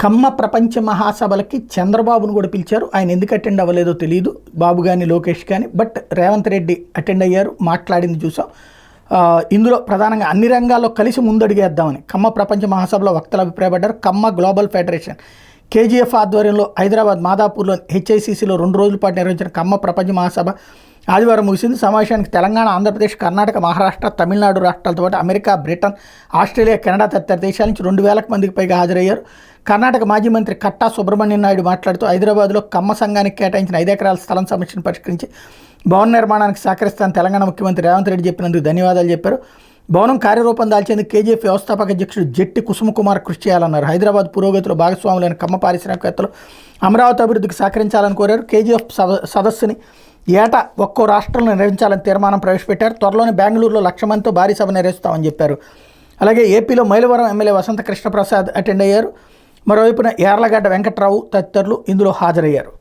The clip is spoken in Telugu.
కమ్మ ప్రపంచ మహాసభలకి చంద్రబాబును కూడా పిలిచారు. ఆయన ఎందుకు అటెండ్ అవ్వలేదో తెలియదు, బాబు కానీ లోకేష్ కానీ. బట్ రేవంత్ రెడ్డి అటెండ్ అయ్యారు, మాట్లాడింది చూసాం. ఇందులో ప్రధానంగా అన్ని రంగాల్లో కలిసి ముందడుగేద్దామని కమ్మ ప్రపంచ మహాసభలో వక్తలు అభిప్రాయపడ్డారు. కమ్మ గ్లోబల్ ఫెడరేషన్ కేజీఎఫ్ ఆధ్వర్యంలో హైదరాబాద్ మాదాపూర్లో హెచ్ఐసిసిలో 2 రోజుల పాటు నిర్వహించిన కమ్మ ప్రపంచ మహాసభ ఆదివారం ముగిసింది. సమావేశానికి తెలంగాణ, ఆంధ్రప్రదేశ్, కర్ణాటక, మహారాష్ట్ర, తమిళనాడు రాష్ట్రాలతో పాటు అమెరికా, బ్రిటన్, ఆస్ట్రేలియా, కెనడా తదితర దేశాల నుంచి 2,000 మందికి పైగా హాజరయ్యారు. కర్ణాటక మాజీ మంత్రి కట్టా సుబ్రహ్మణ్యం నాయుడు మాట్లాడుతూ హైదరాబాద్లో కమ్మ సంఘానికి కేటాయించిన 5 ఎకరాల స్థలం సమస్యను పరిష్కరించి భవన నిర్మాణానికి సహకరిస్తానని తెలంగాణ ముఖ్యమంత్రి రేవంత్ రెడ్డి చెప్పినందుకు ధన్యవాదాలు చెప్పారు. భవనం కార్యరూపం దాల్చేందుకు కేజీఎఫ్ వ్యవస్థాపక అధ్యక్షుడు జెట్టి కుసుమకుమార్ కృషి చేయాలన్నారు. హైదరాబాద్ పురోగతిలో భాగస్వాములైన కమ్మ పారిశ్రామికవేత్తలు అమరావతి అభివృద్ధికి సహకరించాలని కోరారు. కేజీఎఫ్ సదస్సుని ఏటా ఒక్కో రాష్ట్రంలో నిర్వహించాలని తీర్మానం ప్రవేశపెట్టారు. త్వరలోనే బెంగళూరులో 1,00,000 మందితో భారీ సభ నిర్వహిస్తామని చెప్పారు. అలాగే ఏపీలో మైలవరం ఎమ్మెల్యే వసంత కృష్ణప్రసాద్ అటెండ్ అయ్యారు. మరోవైపున యార్లగడ్డ వెంకట్రావు తదితరులు ఇందులో హాజరయ్యారు.